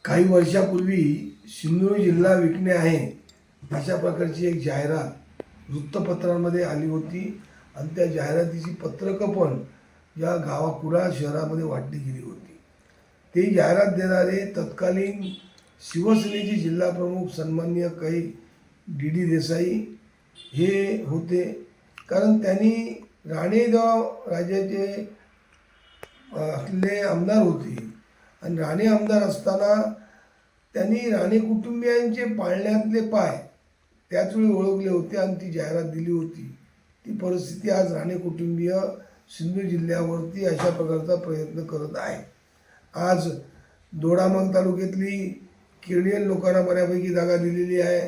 काही वर्षापूर्वी सिंधुदुर्ग जिल्हा विकणे आहे अशा प्रकारची एक जाहिरात वृत्तपत्रांमध्ये आली होती आणि त्या जाहिरातीची पत्रकं पण या कुडाळ शहरामध्ये वाटली गेली होती. ती जाहिरात देणारे तत्कालीन शिवसेनेचे जिल्हाप्रमुख सन्माननीय काही डी देसाई हे होते. कारण त्यांनी राणेगाव राजाचे असलेले आमदार होते आणि राणे आमदार असताना त्यांनी राणे कुटुंबियांचे पाळण्यातले पाय त्याचवेळी ओळखले होते आणि ती जाहिरात दिली होती. ती परिस्थिती आज राणे कुटुंबीय सिंधू जिल्ह्यावरती अशा प्रकारचा प्रयत्न करत आहे. आज दोडामार्ग तालुक्यातली केरळीयन लोकांना बऱ्यापैकी जागा दिलेली आहे.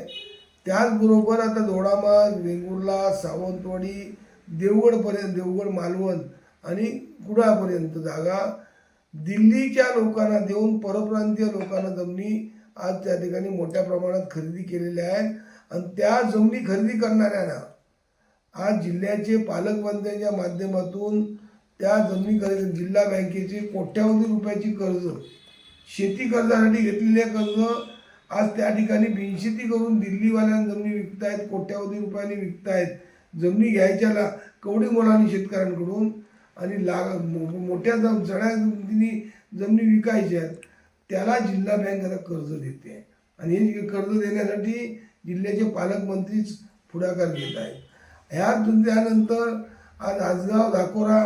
त्याचबरोबर आता दोडामार्ग, वेंगुर्ला, सावंतवाडी, देवगडपर्यंत, देवगड, मालवण आणि कुडाळपर्यंत जागा दिल्लीच्या लोकांना देऊन परप्रांतीय लोकांना जमिनी आज त्या ठिकाणी मोठ्या प्रमाणात खरेदी केलेल्या आहेत. आणि त्या जमिनी खरेदी करणाऱ्यांना आज जिल्ह्याचे पालकमंत्र्यांच्या माध्यमातून त्या जमिनी खरेदी जिल्हा बँकेचे कोट्यावधी रुपयाची कर्ज, शेती कर्जासाठी घेतलेले कर्ज आज त्या ठिकाणी बिनशेती करून दिल्लीवाल्यांना जमिनी विकतायत, कोट्यावधी रुपयांनी विकतायत. जमिनी घ्यायच्याला कवडी मोलाने शेतकऱ्यांकडून आणि मोठ्या चढ्या किमतीने जमिनी विकायच्या त्याला जिल्हा बँक आता कर्ज देते आणि हे कर्ज देण्यासाठी जिल्ह्याचे पालकमंत्रीच पुढाकार घेत आहेत. त्यानंतर आज आजगाव, दाकोरा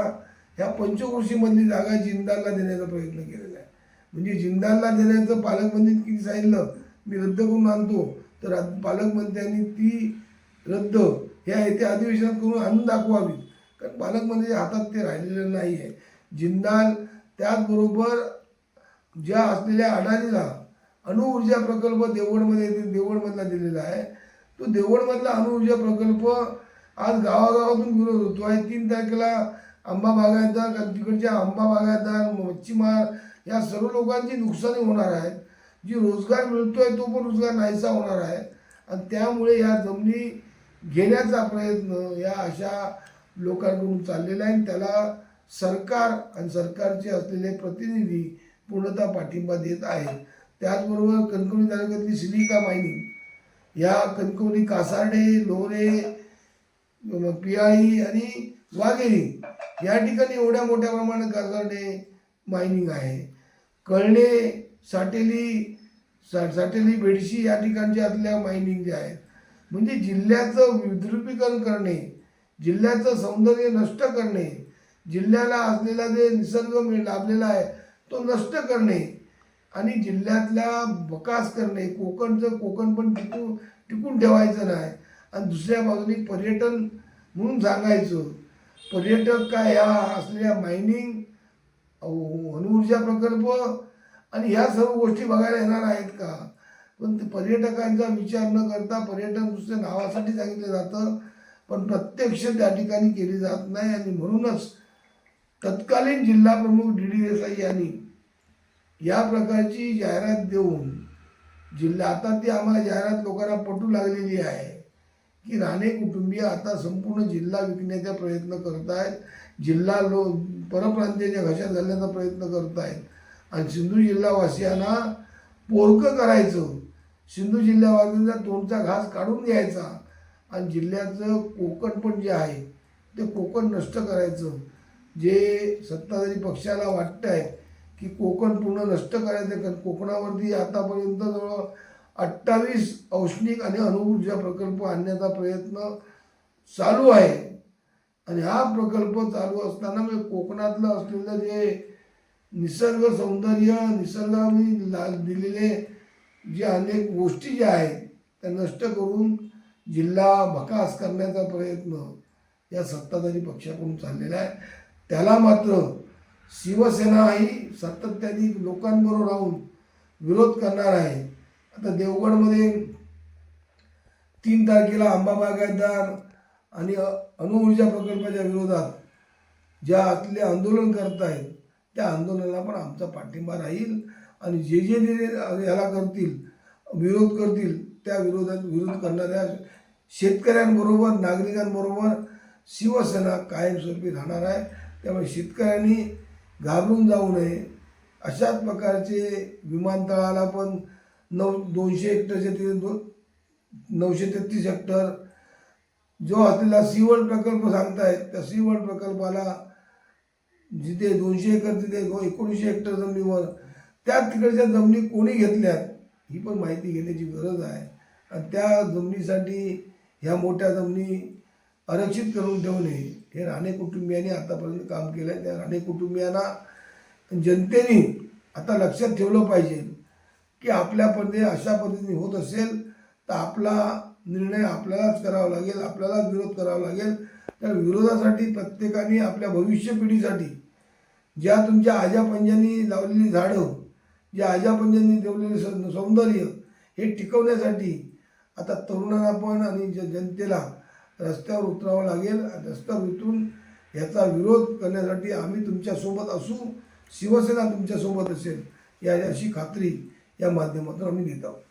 ह्या पंचक्रोशीमधली जागा जिंदालला देण्याचा प्रयत्न केलेला आहे. म्हणजे जिंदालला देण्याचं पालकमंत्र्यांनी किती सांगितलं मी रद्द करून आणतो, तर पालकमंत्र्यांनी ती रद्द ह्या येत्या अधिवेशनात करून आणून दाखवावी. कारण पालकमंत्र्यांच्या हातात ते राहिलेलं नाही आहे. जिंदाल त्याचबरोबर ज्या असलेल्या अडाणीला अणुऊर्जा प्रकल्प देवगडमधला दिलेला आहे. तो देवगडमधला अणुऊर्जा प्रकल्प आज गावागावातून विरोध होतो आहे. 3 तारखेला आंबा बागायतदार, तिकडच्या आंबा बागायतदार, मच्छीमार या सर्व लोकांची नुकसानी होणार आहे. जी रोजगार मिळतोय तो पण रोजगार नाहीसा होणार आहे. आणि त्यामुळे या जमिनी घेण्याचा प्रयत्न या अशा लोकांकडून चाललेला आहे. त्याला सरकार आणि सरकारचे असलेले प्रतिनिधी पूर्णतः पाठिंबा देत आहेत. त्याचबरोबर कणकवली तालुक्यातली सिलिका मायनिंग या कणकवली, कासार्डे, लोरे, पियाळी आणि वाघेरी या ठिकाणी एवढ्या मोठ्या प्रमाणात कासार्डे मायनिंग आहे. कळणे, साटेली, बेडशी या ठिकाणच्या असल्या मायनिंग जे आहेत. म्हणजे जिल्ह्याचं विद्रुपीकरण करणे, जिल्ह्याचं सौंदर्य नष्ट करणे, जिल्ह्याला असलेला जे निसर्ग लाभलेला आहे तो नष्ट करणे आणि जिल्ह्यातला विकास करणे. कोकण पण टिकून ठेवायचं नाही आणि दुसऱ्या बाजूने पर्यटन म्हणून सांगायचं. पर्यटक काय ह्या असलेल्या मायनिंग, अणुऊर्जा प्रकल्प आणि ह्या सर्व गोष्टी बघायला येणार आहेत का? पण ते पर्यटकांचा विचार न करता पर्यटन दुसऱ्या नावासाठी सांगितलं जातं, पण प्रत्यक्ष त्या ठिकाणी केली जात नाही. आणि म्हणूनच तत्कालीन जिल्हा प्रमुख डी देसाई यांनी या प्रकारची जाहिरात देऊन आता ती आम्हाला जाहिरात लोकांना पटू लागलेली आहे की राणे कुटुंबीय आता संपूर्ण जिल्हा विकण्याचा प्रयत्न करत आहेत. जिल्हा परप्रांतीयांच्या घशात घालण्याचा प्रयत्न करत आहेत आणि सिंधू जिल्हावासियांना पोरकं करायचं, सिंधू जिल्ह्यावासियांचा तोंडचा घास काढून घ्यायचा आणि जिल्ह्याचं कोकण पण जे आहे ते कोकण नष्ट करायचं. जे सत्ताधारी पक्षाला वाटतं आहे की कोकण पूर्ण नष्ट करायचं, कारण कोकणावरती आतापर्यंत जवळ 28 औष्णिक आणि अणुऊर्जा प्रकल्प आणण्याचा प्रयत्न चालू आहे. आणि हा प्रकल्प चालू असताना म्हणजे कोकणातलं असलेलं जे निसर्ग सौंदर्य, निसर्गाने दिलेले जे अनेक गोष्टी ज्या आहेत त्या नष्ट करून जिल्हा भकास करण्याचा प्रयत्न या सत्ताधारी पक्षाकडून चाललेला आहे. त्याला मात्र शिवसेना ही सातत्याने लोकांबरोबर राहून विरोध करणार आहे. आता देवगडमध्ये 3 तारखेला आंबा बागायतदार आणि अणुऊर्जा प्रकल्पाच्या विरोधात ज्या आतले आंदोलन करत आहेत त्या आंदोलनाला पण आमचा पाठिंबा राहील. आणि जे याला करतील, विरोध करतील, त्या विरोध करणाऱ्या शेतकऱ्यांबरोबर, नागरिकांबरोबर शिवसेना कायमस्वरूपी राहणार आहे. त्यामुळे शेतकऱ्यांनी घाबरून जाऊ नये. अशाच प्रकारचे विमानतळाला पण 200 हेक्टरचे ते 933 हेक्टर जो असलेला सीवर्ल्ड प्रकल्प सांगतायत, त्या सीवर्ल्ड प्रकल्पाला जिथे 200 एकर तिथे 1900 हेक्टर जमिनीवर त्या तिकडच्या जमिनी कोणी घेतल्यात ही पण माहिती घेण्याची गरज आहे. आणि त्या जमिनीसाठी ह्या मोठ्या जमिनी आरक्षित करून ठेवणे हे राणे कुटुंबियांनी आतापर्यंत काम केलं आहे. त्या राणे कुटुंबियांना जनतेने आता लक्षात ठेवलं पाहिजे की आपल्यामध्ये अशा पद्धतीने होत असेल तर आपला निर्णय आपल्यालाच करावा लागेल, आपल्यालाच विरोध करावा लागेल. त्या विरोधासाठी प्रत्येकाने आपल्या भविष्य पिढीसाठी ज्या तुमच्या आजापंजांनी लावलेली झाडं, ज्या आजापंजांनी ठेवलेले सौंदर्य हे टिकवण्यासाठी आता तरुणांना पण आणि जनतेला रस्त्यावर उतरावं लागेल. रस्त्यावर उतरून याचा विरोध करण्यासाठी आम्ही तुमच्यासोबत असू, शिवसेना तुमच्यासोबत असेल या अशी खात्री या माध्यमातून आम्ही देत आहोत.